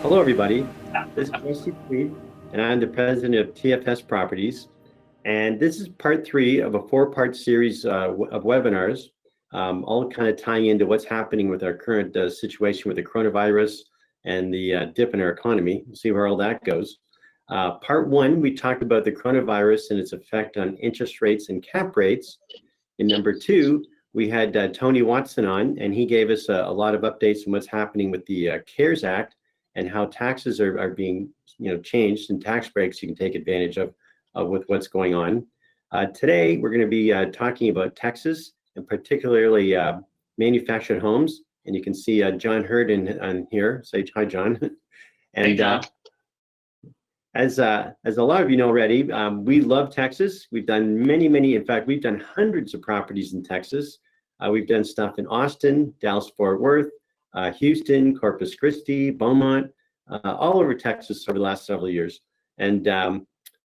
Hello, everybody. This is Jesse Tweed, and I'm the president of TFS Properties. And this is part 3 of a 4-part series of webinars, all kind of tying into what's happening with our current situation with the coronavirus and the dip in our economy. We'll see where all that goes. Part 1, we talked about the coronavirus and its effect on interest rates and cap rates. In number 2, we had Tony Watson on, and he gave us a lot of updates on what's happening with the CARES Act and how taxes are being changed, and tax breaks you can take advantage of with what's going on. Today, we're going to be talking about Texas, and particularly manufactured homes. And you can see John Hurd on here. Say hi, John. And hey, John. As a lot of you know already, we love Texas. We've done many, in fact, we've done hundreds of properties in Texas. We've done stuff in Austin, Dallas-Fort Worth, Houston, Corpus Christi, Beaumont, all over Texas over the last several years. And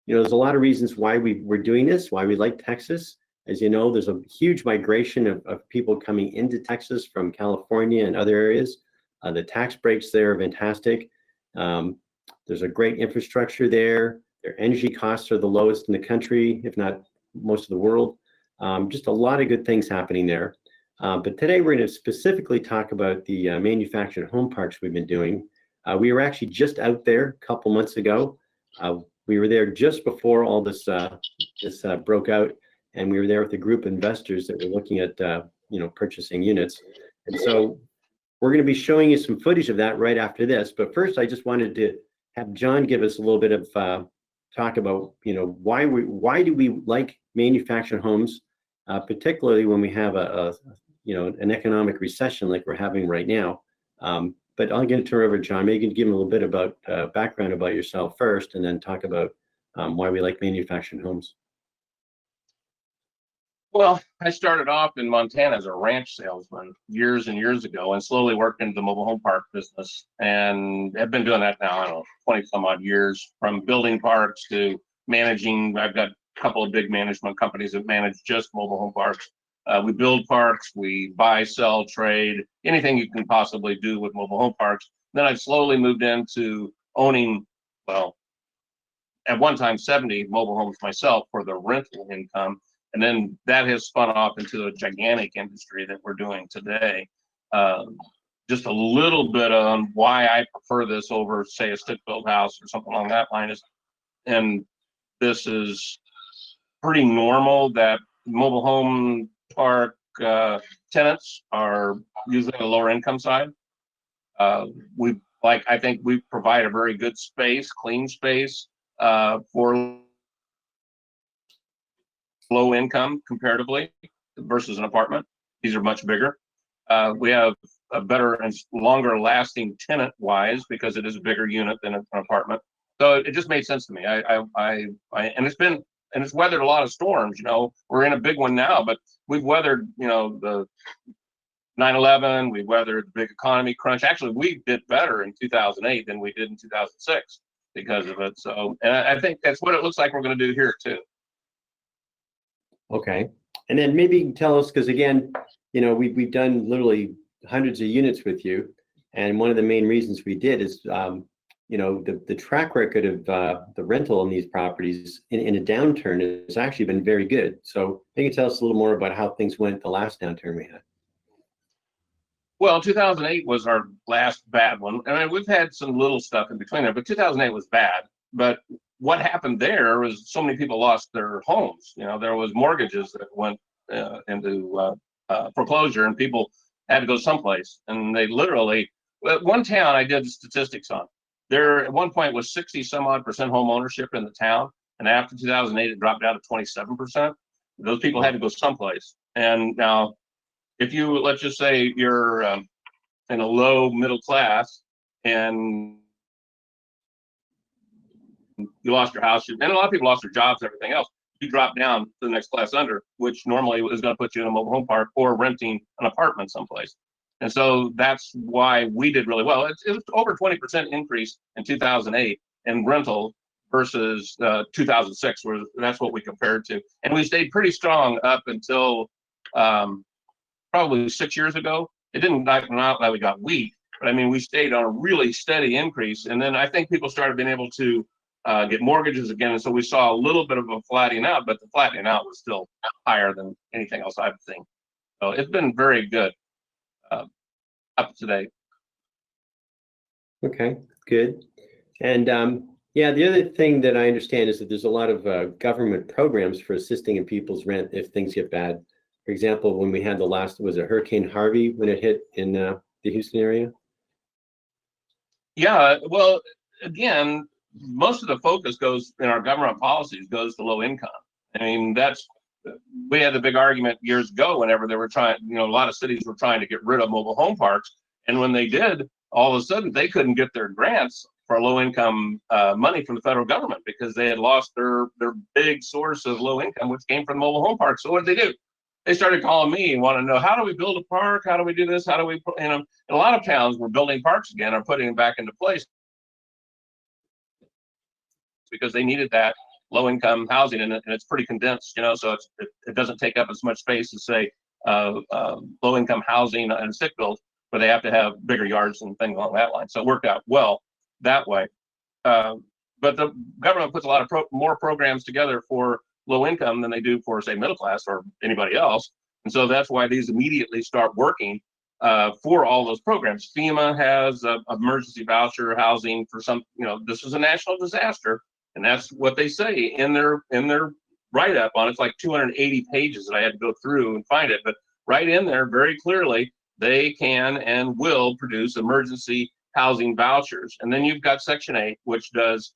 there's a lot of reasons why we're doing this, why we like Texas. As you know, there's a huge migration of people coming into Texas from California and other areas. The tax breaks there are fantastic. There's a great infrastructure there. Their energy costs are the lowest in the country, if not most of the world. Just a lot of good things happening there. But today we're going to specifically talk about the manufactured home parks we've been doing. We were actually just out there a couple months ago. We were there just before all this broke out, and we were there with a group of investors that were looking at purchasing units. And so we're going to be showing you some footage of that right after this. But first, I just wanted to have John give us a little bit of talk about why do we like manufactured homes, particularly when we have an economic recession like we're having right now. But I'm going to turn over to John. Maybe you can give him a little bit about background about yourself first, and then talk about why we like manufactured homes. Well, I started off in Montana as a ranch salesman years and years ago, and slowly worked into the mobile home park business, and have been doing that now, I don't know, 20 some odd years, from building parks to managing. I've got a couple of big management companies that manage just mobile home parks. We build parks, we buy, sell, trade, anything you can possibly do with mobile home parks. Then I've slowly moved into owning, well, at one time 70 mobile homes myself for the rental income. And then that has spun off into a gigantic industry that we're doing today. Just a little bit on why I prefer this over, say, a stick-built house or something along that line is, and this is pretty normal that mobile home park tenants are usually on the lower income side. I think we provide a very good space, clean space for low income comparatively versus an apartment. These are much bigger. We have a better and longer lasting tenant wise because it is a bigger unit than an apartment. So it just made sense to me. And it's weathered a lot of storms. We're in a big one now, but we've weathered, the 9/11. We weathered the big economy crunch. Actually, we did better in 2008 than we did in 2006 because of it. So, and I think that's what it looks like we're going to do here too. Okay, and then maybe you can tell us, because again, we've done literally hundreds of units with you, and one of the main reasons we did is the track record of the rental in these properties in a downturn has actually been very good. So maybe tell us a little more about how things went the last downturn we had. Well, 2008 was our last bad one. I mean, we've had some little stuff in between there, but 2008 was bad. But what happened there was so many people lost their homes. There was mortgages that went into foreclosure, and people had to go someplace. And they literally, one town I did statistics on. There at one point was 60 some odd percent home ownership in the town, and after 2008 it dropped down to 27%. Those people had to go someplace. And now, if you, let's just say you're in a low middle class and you lost your house, and a lot of people lost their jobs and everything else, you drop down to the next class under, which normally is going to put you in a mobile home park or renting an apartment someplace. And so that's why we did really well. It was over 20% increase in 2008 in rental versus 2006, where that's what we compared to. And we stayed pretty strong up until probably 6 years ago. It didn't not that we got weak, but I mean, we stayed on a really steady increase. And then I think people started being able to get mortgages again. And so we saw a little bit of a flattening out, but the flattening out was still higher than anything else I've seen. So it's been very good up to date. Okay, good. And yeah, the other thing that I understand is that there's a lot of government programs for assisting in people's rent if things get bad. For example, when we had the last, was it Hurricane Harvey when it hit in the Houston area? Yeah, well, again, most of the focus goes in our government policies goes to low income. I mean, we had the big argument years ago whenever they were trying, a lot of cities were trying to get rid of mobile home parks. And when they did, all of a sudden they couldn't get their grants for low income money from the federal government because they had lost their big source of low income, which came from mobile home parks. So what did they do? They started calling me and want to know, how do we build a park? How do we do this? How do we, a lot of towns were building parks again or putting them back into place because they needed that low income housing, and it's pretty condensed, so it doesn't take up as much space as say low income housing and stick built, where they have to have bigger yards and things along that line. So it worked out well that way. But the government puts a lot of more programs together for low income than they do for say middle class or anybody else. And so that's why these immediately start working for all those programs. FEMA has emergency voucher housing for some, this is a national disaster. And that's what they say in their write-up on it's like 280 pages that I had to go through and find it. But right in there, very clearly, they can and will produce emergency housing vouchers. And then you've got Section 8, which does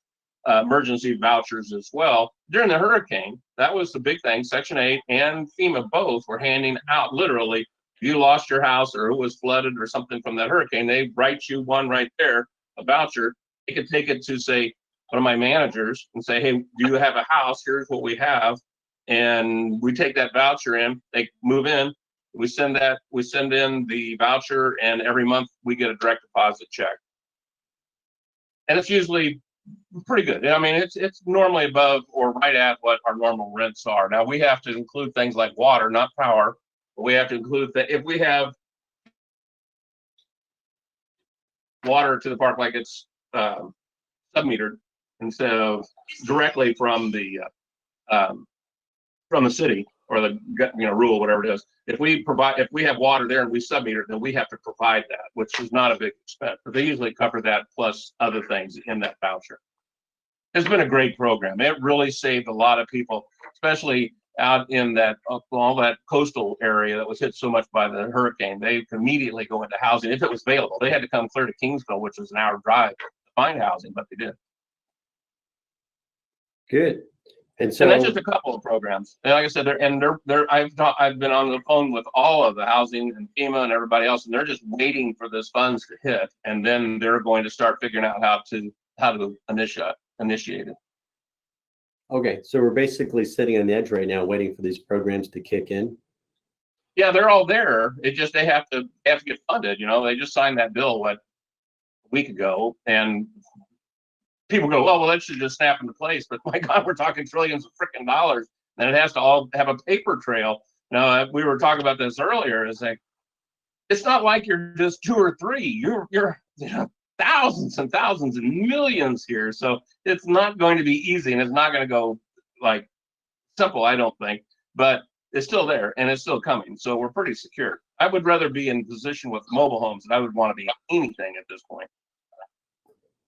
emergency vouchers as well. During the hurricane, that was the big thing. Section 8 and FEMA both were handing out literally, if you lost your house or it was flooded or something from that hurricane, they write you one right there, a voucher. They could take it to say, one of my managers and say, hey, do you have a house? Here's what we have. And we take that voucher in, they move in, we send in the voucher, and every month we get a direct deposit check. And it's usually pretty good. I mean, it's normally above or right at what our normal rents are. Now we have to include things like water, not power, but we have to include that if we have water to the park, like it's sub-metered, instead of directly from the city or the rural, whatever it is. If we have water there and we sub-meter it, then we have to provide that, which is not a big expense. But they usually cover that plus other things in that voucher. It's been a great program. It really saved a lot of people, especially out in that all that coastal area that was hit so much by the hurricane. They could immediately go into housing if it was available. They had to come clear to Kingsville, which was an hour drive to find housing, but they did. Good. And so and that's just a couple of programs. And like I said, I've been on the phone with all of the housing and FEMA and everybody else, and they're just waiting for this funds to hit, and then they're going to start figuring out how to initiate it. Okay, so we're basically sitting on the edge right now, waiting for these programs to kick in. Yeah, they're all there. It just they have to get funded. They just signed that bill a week ago, and people go, well, that should just snap into place. But my God, we're talking trillions of freaking dollars, and it has to all have a paper trail. Now, we were talking about this earlier. It's like, it's not like you're just 2 or 3. You're thousands and thousands and millions here. So it's not going to be easy, and it's not going to go like simple, I don't think, but it's still there and it's still coming. So we're pretty secure. I would rather be in position with mobile homes than I would want to be anything at this point.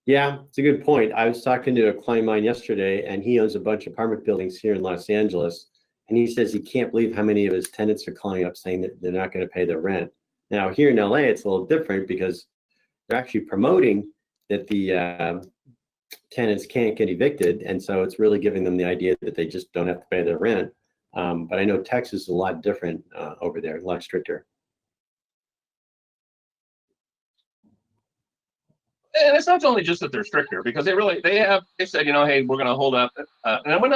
Yeah, it's a good point. I was talking to a client of mine yesterday, and he owns a bunch of apartment buildings here in Los Angeles. And he says he can't believe how many of his tenants are calling up saying that they're not going to pay their rent. Now, here in LA, it's a little different because they're actually promoting that the tenants can't get evicted. And so it's really giving them the idea that they just don't have to pay their rent. But I know Texas is a lot different over there, a lot stricter. And it's not only just that they're stricter, because they said, hey, we're going to hold up. And when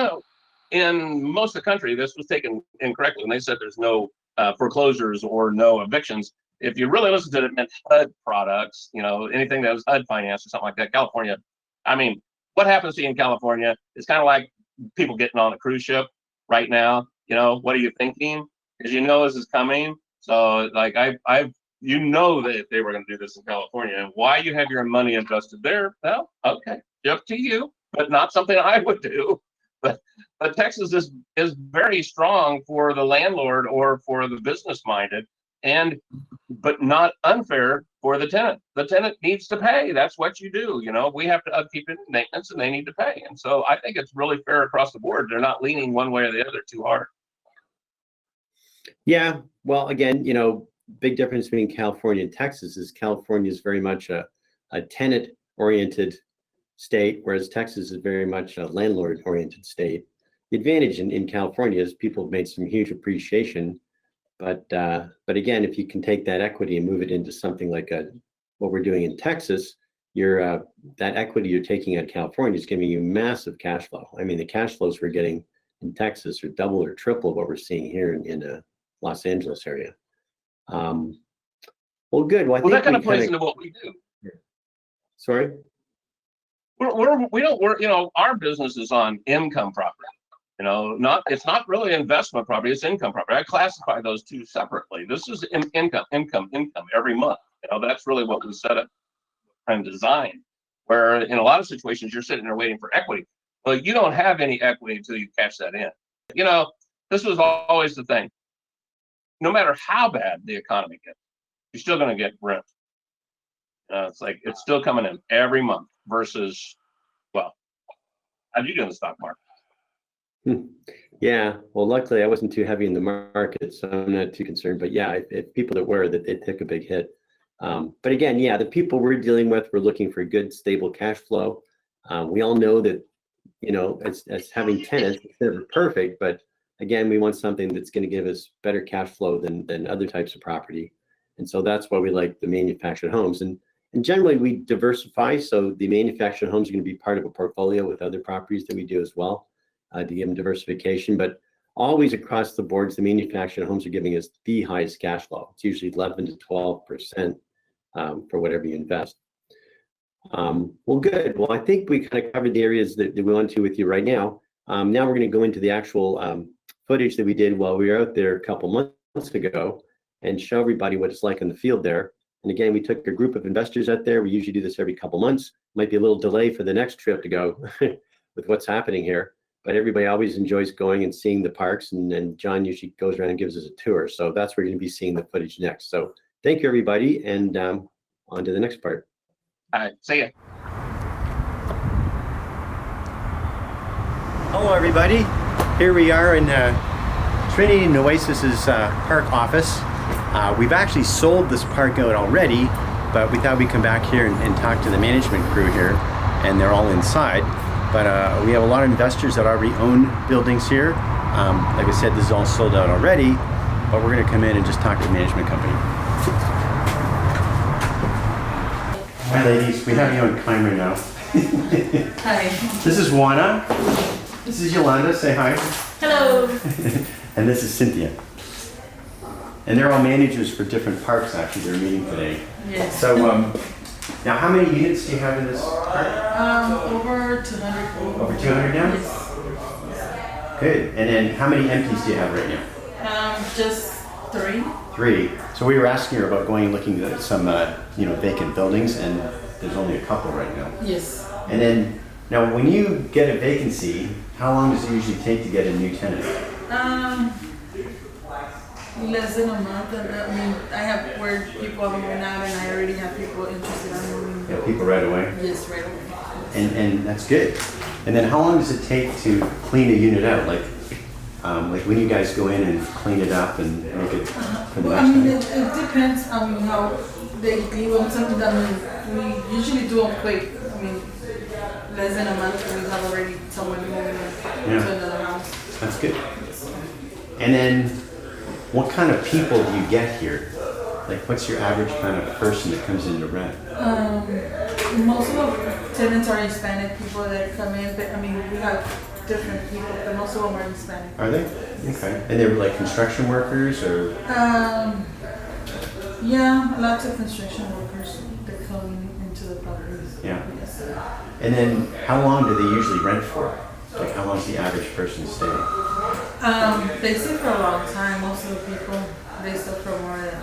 in most of the country, this was taken incorrectly, and they said there's no foreclosures or no evictions. If you really listen to it, it meant HUD products, anything that was HUD finance or something like that. California, I mean, what happens to you in California is kind of like people getting on a cruise ship right now. What are you thinking? Because this is coming. So like that they were going to do this in California, and why you have your money invested there, well, okay, up to you, but not something I would do. But Texas is very strong for the landlord or for the business minded, but not unfair for the tenant. The tenant needs to pay. That's what you do. We have to upkeep it and maintenance, and they need to pay. And so I think it's really fair across the board. They're not leaning one way or the other too hard. Yeah, well, again, big difference between California and Texas is California is very much a tenant-oriented state, whereas Texas is very much a landlord-oriented state. The advantage in California is people have made some huge appreciation, but again, if you can take that equity and move it into something like what we're doing in Texas, that equity you're taking out of California is giving you massive cash flow. I mean, the cash flows we're getting in Texas are double or triple what we're seeing here in Los Angeles area. Well, good. Well, I think that kind of plays into what we do. Sorry? We don't work, our business is on income property. It's not really investment property, it's income property. I classify those two separately. This is income every month. That's really what we set up and design. Where in a lot of situations you're sitting there waiting for equity. Well, you don't have any equity until you cash that in. This was always the thing. No matter how bad the economy gets, you're still going to get rent. It's like it's still coming in every month versus, well, how do you do in the stock market? Yeah, well, luckily I wasn't too heavy in the market, so I'm not too concerned. But yeah, if people that were, that they took a big hit. But again, yeah, the people we're dealing with, we're looking for good, stable cash flow. We all know that, as having tenants, it's never perfect, but again, we want something that's going to give us better cash flow than other types of property. And so that's why we like the manufactured homes. And generally we diversify. So the manufactured homes are going to be part of a portfolio with other properties that we do as well to give them diversification. But always across the boards, the manufactured homes are giving us the highest cash flow. It's usually 11 to 12% for whatever you invest. Well, good. Well, I think we kind of covered the areas that we want to with you right now. Now we're going to go into the actual footage that we did while we were out there a couple months ago and show everybody what it's like in the field there. And again, we took a group of investors out there. We usually do this every couple months. Might be a little delay for the next trip to go with what's happening here, but everybody always enjoys going and seeing the parks. And then John usually goes around and gives us a tour. So that's where you're going to be seeing the footage next. So thank you, everybody. And on to the next part. All right, see ya. Hello, everybody. Here we are in Trinity and Oasis's park office. We've actually sold this park out already, but we thought we'd come back here and talk to the management crew here, and they're all inside. But we have a lot of investors that already own buildings here. Like I said, this is all sold out already, but we're going to come in and just talk to the management company. Hi, ladies. We have you on camera now. Hi. This is Juana. This is Yolanda. Say hi. Hello. And this is Cynthia. And they're all managers for different parks, actually. They're meeting today. Yes. So, now how many units do you have in this park? Over 200. Over 200 now? Yes. Good. And then how many empties do you have right now? Just 3. 3. So we were asking her about going and looking at some, vacant buildings, and there's only a couple right now. Yes. And then, now when you get a vacancy, how long does it usually take to get a new tenant? Less than a month. And, I mean, I have where people are moving out, and I already have people interested in moving. Yeah, people right away? Yes, right away. And that's good. And then how long does it take to clean a unit out? Like when you guys go in and clean it up and make it for the Well, I next mean, time? it depends on how they want something that we usually do them quick. I mean, less than a month, we have already someone moving to another house. That's good. And then what kind of people do you get here? Like what's your average kind of person that comes in to rent? Most of the tenants are Hispanic people that come in, but I mean, we have different people, but most of them are Hispanic. Are they? Okay. And they're like construction workers or? Yeah, lots of construction workers that come into the properties. Yeah. Yes. And then how long do they usually rent for? Like how long does the average person stay? They stay for a long time. Most of the people, they stay for more than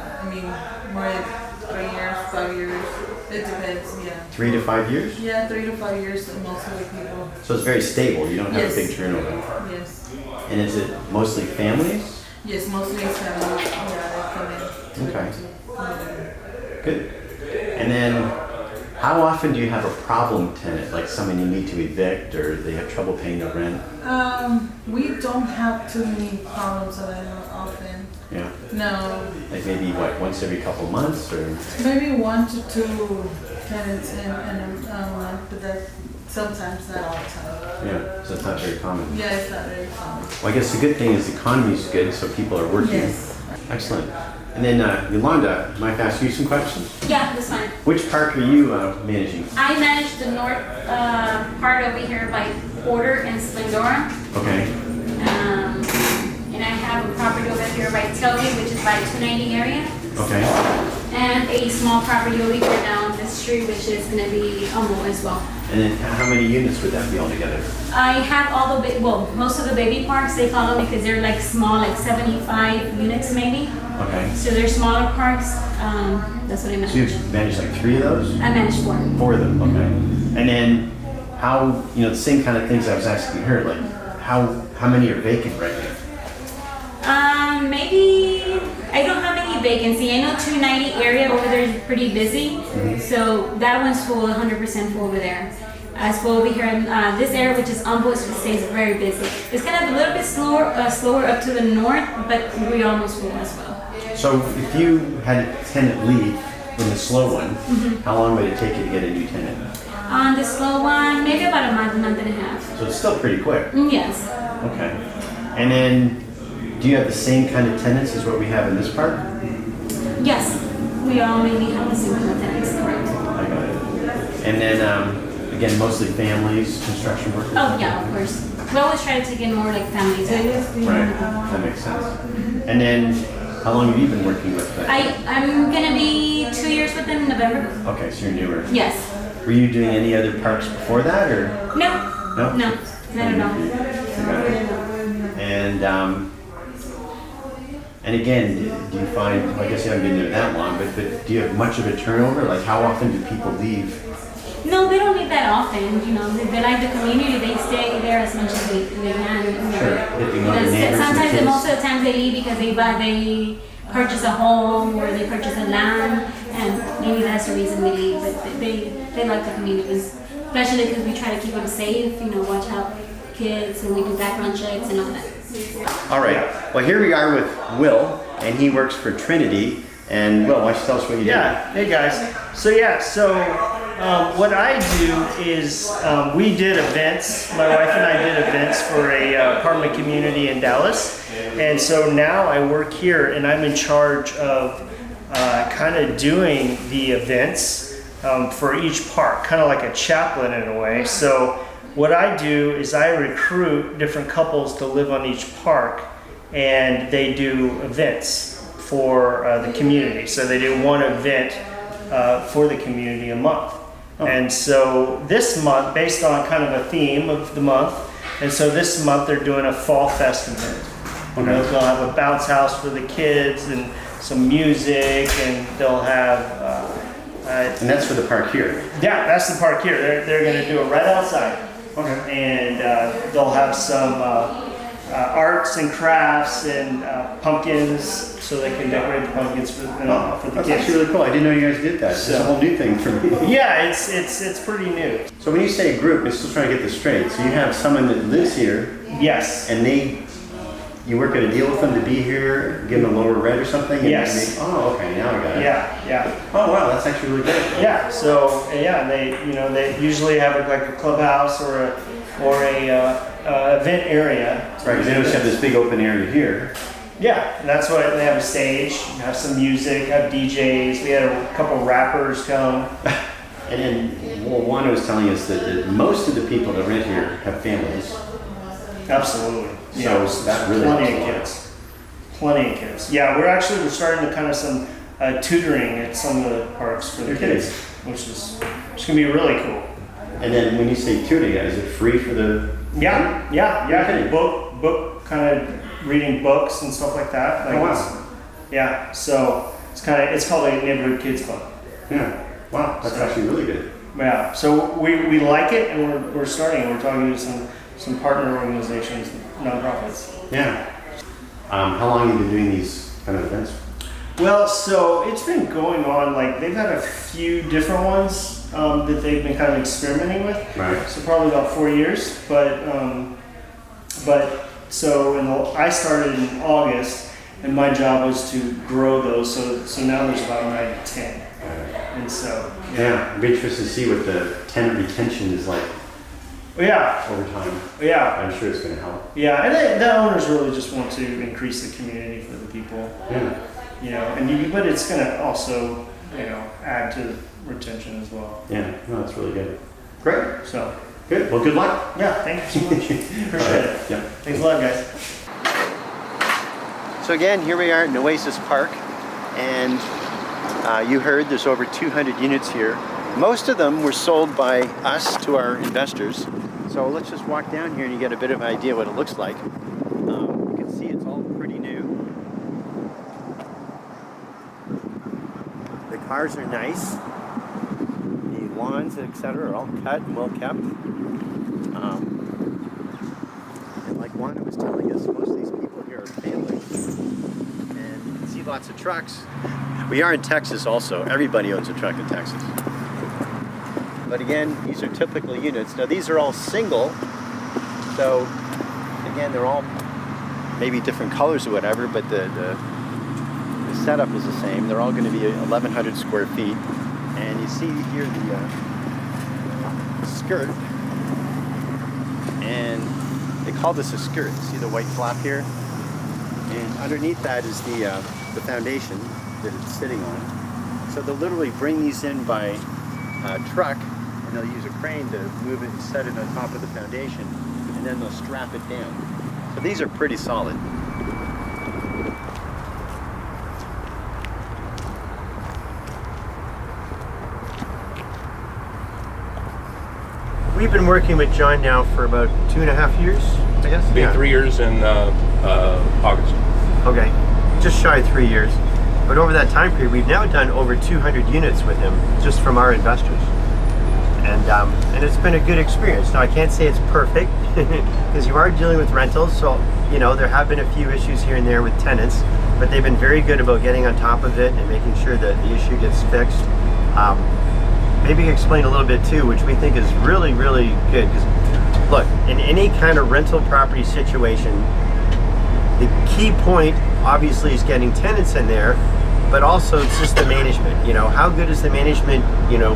3 years, 5 years. It depends, yeah. 3 to 5 years? Yeah, 3 to 5 years to most of the people. So it's very stable. You don't have Yes. a big turnover. Yes. And is it mostly families? Yes, mostly it's families. Yeah, they come in. Okay. Come in. Good. And then how often do you have a problem tenant, like someone you need to evict or they have trouble paying the rent? We don't have too many problems that I know often. Yeah. No, Like maybe what, once every couple months or? maybe 1 to 2 tenants in a month, but that sometimes not all the time. Yeah, so it's not very common. Yeah, it's not very common. Well, I guess the good thing is the economy is good, so people are working. Yes. Excellent. And then Yolanda, might I ask you some questions? Yeah, that's fine. Which park are you managing? I manage the north part over here by Porter and Splendora. Okay. And I have a property over here by Tailgate, which is by 290 area. Okay. And a small property over here down the street, which is going to be Humble as well. And then how many units would that be altogether? I have all the, most of the baby parks, they call them because they're like small, like 75 units maybe. Okay. So they're smaller parks. That's what I So you manage. manage like 3 of those? I manage 4. 4 of them, okay. And then how, the same kind of things I was asking her, like how many are vacant right now? Maybe, I don't have any vacancy. I know 290 area over there is pretty busy. So that one's full, 100% full over there. As for over here in this area, which is Humble, it stays very busy. It's kind of a little bit slower up to the north, but we're almost full as well. So if you had a tenant leave in the slow one, how long would it take you to get a new tenant? On the slow one, maybe about a month and a half. So it's still pretty quick. Yes. Okay. And then, do you have the same kind of tenants as what we have in this park? Yes. We all mainly have the same kind of tenants, correct. I got it. And then, again, mostly families, construction workers? Oh, yeah, of course. We always try to take in more like families. Right, that makes sense. And then, how long have you been working with them? I'm gonna be 2 years with them in November. Okay, so you're newer. Yes. Were you doing any other parks before that, or? No. No? No. Not at all. I got it. And again, do you find, I guess you haven't been there that long, but do you have much of a turnover? Like how often do people leave? No, they don't leave that often. They like the community. They stay there as much as they can. Sure, hitting on the neighbors and Sometimes, kids. most of the time, they leave because they purchase a home or they purchase a land, and maybe that's the reason they leave. But they like the communities, especially because we try to keep them safe. Watch out kids, and we do background checks and all that. All right, well here we are with Will, and he works for Trinity. And Will, why don't you tell us what you do? Yeah, hey guys. So what I do is we did events. My wife and I did events for a apartment community in Dallas, and so now I work here, and I'm in charge of kind of doing the events for each park, kind of like a chaplain in a way. So what I do is I recruit different couples to live on each park, and they do events for the community. So they do one event for the community a month. And so this month, based on kind of a theme of the month, and so this month they're doing a fall fest event. They'll have a bounce house for the kids and some music, and they'll have And that's for the park here. Yeah, that's the park here. They're going to do it right outside. Okay. And they'll have some arts and crafts and pumpkins, so they can decorate the pumpkins for the That's kids. actually really cool. I didn't know you guys did that. It's a whole new thing for me. Yeah, it's pretty new. So when you say group, I'm still trying to get this straight. So you have someone that lives here, Yes. and you work out a deal with them to be here, give them a lower rent or something? And Yes. oh, okay, now I got it. Yeah. Oh, wow, that's actually really good. Yeah. So yeah, they usually have like a clubhouse or a event area. Right, because they don't have this big open area here. Yeah, and that's why they have a stage, have some music, have DJs. We had a couple rappers come. And then, well, Wanda was telling us that most of the people that rent here have families. Absolutely. So that really plenty helps a of lot. kids. Plenty of kids. Yeah, we're starting to kind of some tutoring at some of the parks for the You're kids, which gonna be really cool. And then when you say tutoring, is it free for the? Yeah. Okay. Book kind of reading books and stuff like that. Like Oh, wow. Yeah, so it's called a neighborhood kids club. Yeah. Wow, that's actually really good. Yeah, so we like it, and we're starting. We're talking to some partner organizations, nonprofits. Yeah. How long have you been doing these kind of events? Well, so it's been going on, like they've had a few different ones that they've been kind of experimenting with. Right. So probably about 4 years, but I started in August, and my job was to grow those. So now there's about 9 to 10, and so Yeah, I'd be interested to see what the tenant retention is like yeah, over time. yeah. I'm sure it's going to help. Yeah, and the owners really just want to increase the community for the people, Yeah. but it's going to also, add to the retention as well. Yeah. No, that's really good. Great. So, Good. Well, good luck. yeah, thank you so much. Appreciate it. Yeah. Thanks a lot, guys. So again, here we are at Oasis Park, and you heard there's over 200 units here. Most of them were sold by us to our investors. So let's just walk down here and you get a bit of an idea what it looks like. You can see it's all pretty new. The cars are nice. The lawns, etc., are all cut and well kept. And like Wanda was telling us, most of these people here are families. And you can see lots of trucks. We are in Texas also. Everybody owns a truck in Texas. But again, these are typical units. Now these are all single, so again, they're all maybe different colors or whatever, but the setup is the same. They're all going to be 1,100 square feet. And you see here the skirt, and they call this a skirt. See the white flap here? And underneath that is the foundation that it's sitting on. So they'll literally bring these in by truck, and they'll use a crane to move it and set it on top of the foundation, and then they'll strap it down. So these are pretty solid. We've been working with John now for about 2.5 years, I guess? Be 3 years in August. Okay, just shy of 3 years. But over that time period, we've now done over 200 units with him, just from our investors. And it's been a good experience. Now, I can't say it's perfect, because you are dealing with rentals, so, there have been a few issues here and there with tenants, but they've been very good about getting on top of it and making sure that the issue gets fixed. Maybe explain a little bit too, which we think is really, really good. Because look, in any kind of rental property situation, the key point obviously is getting tenants in there, but also it's just the management. How good is the management,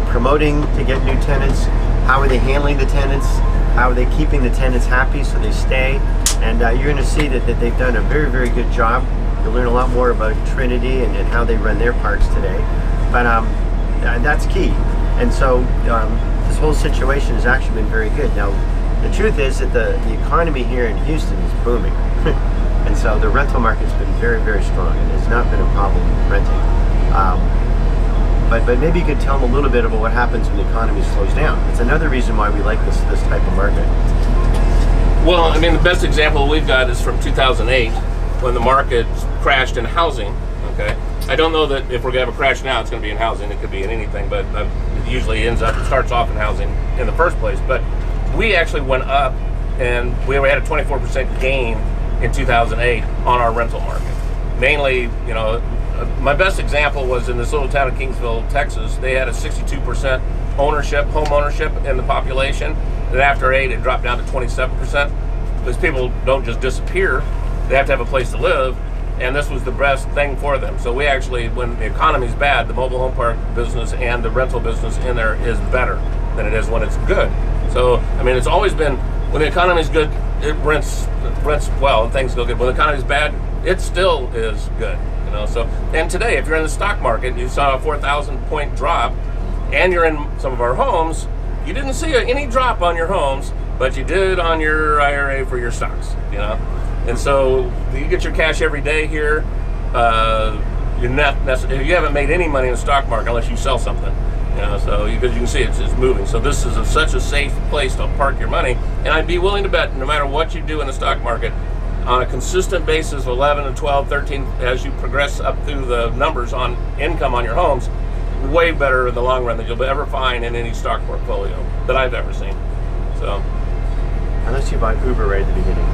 promoting to get new tenants? How are they handling the tenants? How are they keeping the tenants happy so they stay? And you're going to see that they've done a very, very good job. You'll learn a lot more about Trinity and how they run their parks today. But that's key. And so this whole situation has actually been very good. Now, the truth is that the economy here in Houston is booming. And so the rental market's been very, very strong, and it's not been a problem renting. But maybe you could tell them a little bit about what happens when the economy slows down. It's another reason why we like this type of market. Well, I mean, the best example we've got is from 2008, when the market crashed in housing, okay? I don't know that if we're gonna have a crash now, it's gonna be in housing. It could be in anything, but it usually it starts off in housing in the first place. But we actually went up, and we had a 24% gain in 2008 on our rental market. Mainly, you know, my best example was in this little town of Kingsville, Texas. They had a 62% home ownership in the population. And after 8, it dropped down to 27%. Because people don't just disappear, they have to have a place to live. And this was the best thing for them. So we actually, when the economy's bad, the mobile home park business and the rental business in there is better than it is when it's good. So, I mean, it's always been, when the economy's good, it rents well and things go good. When the economy's bad, it still is good, you know. So, and today, if you're in the stock market, you saw a 4,000 point drop, and you're in some of our homes, you didn't see any drop on your homes, but you did on your IRA for your stocks, you know. And so you get your cash every day here. You're not necessarily, you haven't made any money in the stock market unless you sell something, you know. So because you can see it's moving. So this is such a safe place to park your money. And I'd be willing to bet, no matter what you do in the stock market, on a consistent basis, 11 and 12, 13, as you progress up through the numbers on income on your homes, way better in the long run than you'll ever find in any stock portfolio that I've ever seen. So, Unless you buy Uber right at the beginning.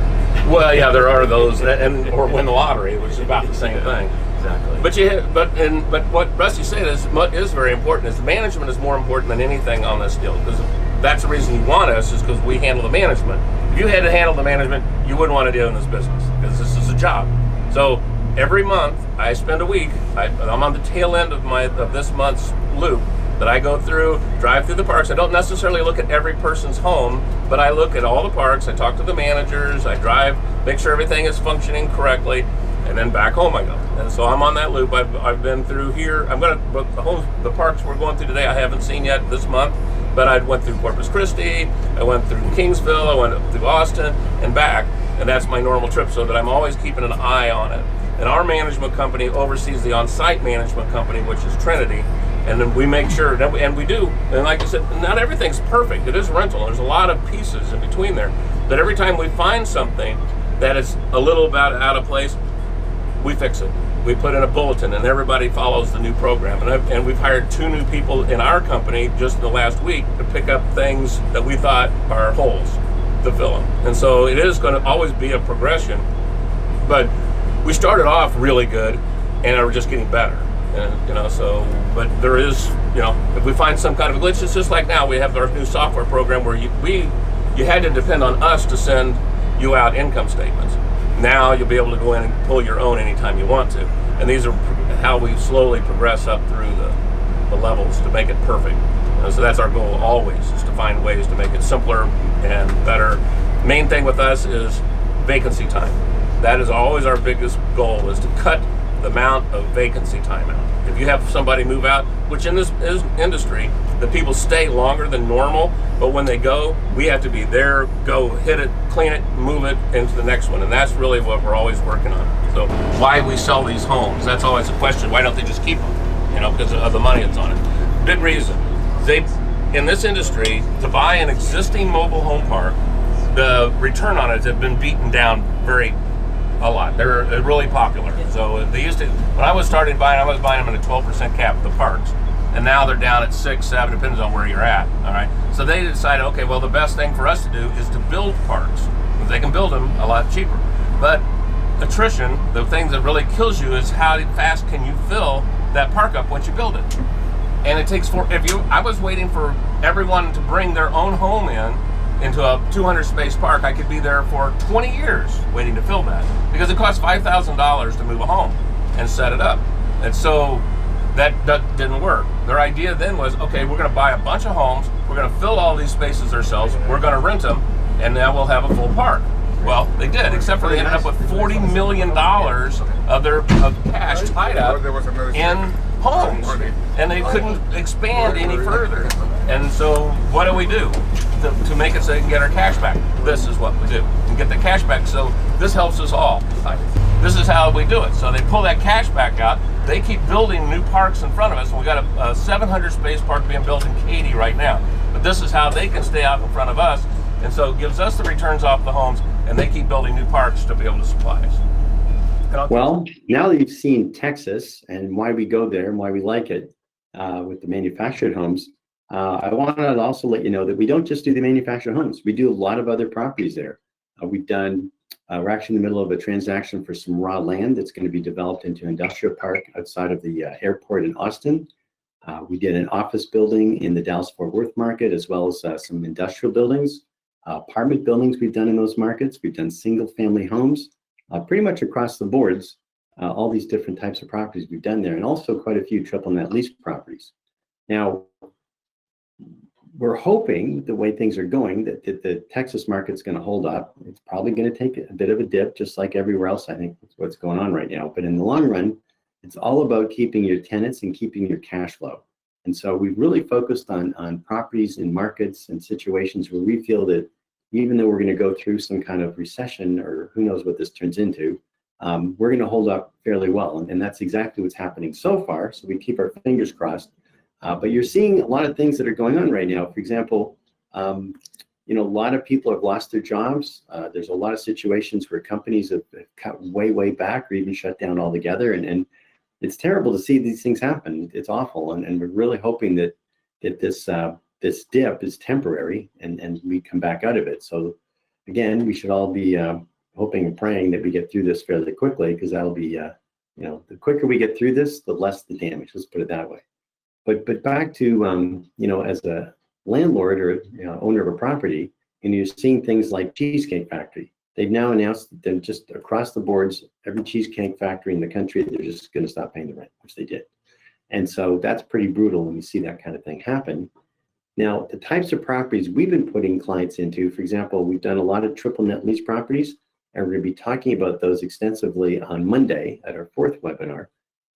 well, yeah, there are those, or win the lottery, which is about the same thing. Exactly. But what Rusty said is very important. Is the management is more important than anything on this deal, because that's the reason you want us, is because we handle the management. If you had to handle the management, you wouldn't want to deal in this business, because this is a job. So every month I spend a week. I'm on the tail end of this month's loop that I go through, drive through the parks. I don't necessarily look at every person's home, but I look at all the parks. I talk to the managers. I drive, make sure everything is functioning correctly, and then back home I go. And so I'm on that loop. I've been through here. The parks we're going through today I haven't seen yet this month, but I went through Corpus Christi, I went through Kingsville, I went through Austin and back, and that's my normal trip, so that I'm always keeping an eye on it. And our management company oversees the on-site management company, which is Trinity. And then we make sure, and we do, and like I said, not everything's perfect. It is rental. There's a lot of pieces in between there. But every time we find something that is a little out of place, we fix it. We put in a bulletin, and everybody follows the new program. And we've hired 2 new people in our company just in the last week to pick up things that we thought are holes to fill them. And so it is going to always be a progression. But we started off really good, and we're just getting better. And, you know, so, but there is, you know, if we find some kind of glitch, it's just like now we have our new software program where you had to depend on us to send you out income statements. Now you'll be able to go in and pull your own anytime you want to. And these are how we slowly progress up through the levels to make it perfect. So that's our goal always, is to find ways to make it simpler and better. Main thing with us is vacancy time. That is always our biggest goal, is to cut the amount of vacancy time out. If you have somebody move out, which in this industry, the people stay longer than normal, but when they go, we have to be there, go hit it, clean it, move it into the next one. And that's really what we're always working on. So why we sell these homes, that's always a question. Why don't they just keep them? You know, because of the money that's on it. Big reason. In this industry, to buy an existing mobile home park, the return on it has been beaten down a lot. They're really popular. So they used to, when I was starting buying, I was buying them at a 12% cap of the parks. And now they're down at 6, 7, depends on where you're at. All right. So they decided, okay, well, the best thing for us to do is to build parks. They can build them a lot cheaper. But attrition, the thing that really kills you, is how fast can you fill that park up once you build it. And it takes I was waiting for everyone to bring their own home into a 200 space park. I could be there for 20 years waiting to fill that, because it costs $5,000 to move a home and set it up. And so that didn't work. Their idea then was, okay, we're going to buy a bunch of homes, we're going to fill all these spaces ourselves, we're going to rent them, and now we'll have a full park. Well, they did, except for they ended up with $40 million of cash tied up in homes, and they couldn't expand any further. And so what do we do to make it so they can get our cash back? This is what we do, and get the cash back. So this helps us all. This is how we do it. So they pull that cash back out. They keep building new parks in front of us. And we got a 700 space park being built in Katy right now. But this is how they can stay out in front of us. And so it gives us the returns off the homes, and they keep building new parks to be able to supply us. Well, now that you've seen Texas and why we go there and why we like it with the manufactured homes, I want to also let you know that we don't just do the manufactured homes. We do a lot of other properties there. We're actually in the middle of a transaction for some raw land that's going to be developed into an industrial park outside of the airport in Austin. We did an office building in the Dallas-Fort Worth market, as well as some industrial buildings, apartment buildings we've done in those markets. We've done single-family homes, pretty much across the boards, all these different types of properties we've done there, and also quite a few triple net lease properties. Now, we're hoping the way things are going that the Texas market's going to hold up. It's probably going to take a bit of a dip, just like everywhere else. I think that's what's going on right now. But in the long run, it's all about keeping your tenants and keeping your cash flow. And so we've really focused on properties in markets and situations where we feel that even though we're going to go through some kind of recession, or who knows what this turns into, we're going to hold up fairly well. And that's exactly what's happening so far. So we keep our fingers crossed. But you're seeing a lot of things that are going on right now. For example, a lot of people have lost their jobs. There's a lot of situations where companies have cut way back or even shut down altogether. And it's terrible to see these things happen. It's awful. And we're really hoping that this dip is temporary and we come back out of it. So again, we should all be hoping and praying that we get through this fairly quickly, because that'll be, the quicker we get through this, the less the damage. Let's put it that way. But back to, as a landlord or owner of a property, and you're seeing things like Cheesecake Factory. They've now announced that they're just across the boards, every cheesecake factory in the country, they're just going to stop paying the rent, which they did. And so that's pretty brutal when you see that kind of thing happen. Now, the types of properties we've been putting clients into, for example, we've done a lot of triple net lease properties, and we're going to be talking about those extensively on Monday at our 4th webinar.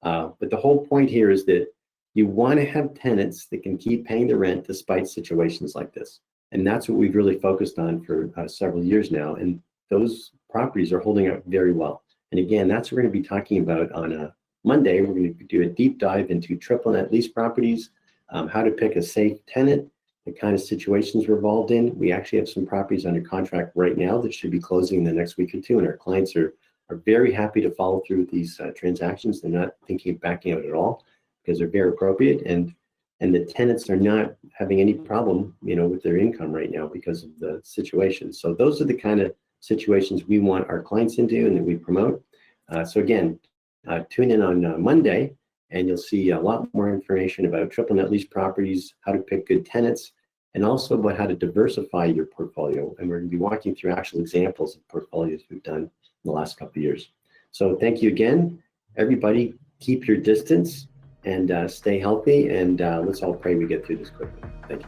But the whole point here is that you want to have tenants that can keep paying the rent despite situations like this. And that's what we've really focused on for several years now. And those properties are holding up very well. And again, that's what we're going to be talking about on Monday. We're going to do a deep dive into triple net lease properties, how to pick a safe tenant, the kind of situations we're involved in. We actually have some properties under contract right now that should be closing in the next week or two. And our clients are very happy to follow through with these transactions. They're not thinking of backing out at all, because they're very appropriate, and the tenants are not having any problem, with their income right now because of the situation. So those are the kind of situations we want our clients into and that we promote. So again, tune in on Monday, and you'll see a lot more information about triple net lease properties, how to pick good tenants, and also about how to diversify your portfolio. And we're going to be walking through actual examples of portfolios we've done in the last couple of years. So thank you again, everybody. Keep your distance and stay healthy, and let's all pray we get through this quickly. Thank you.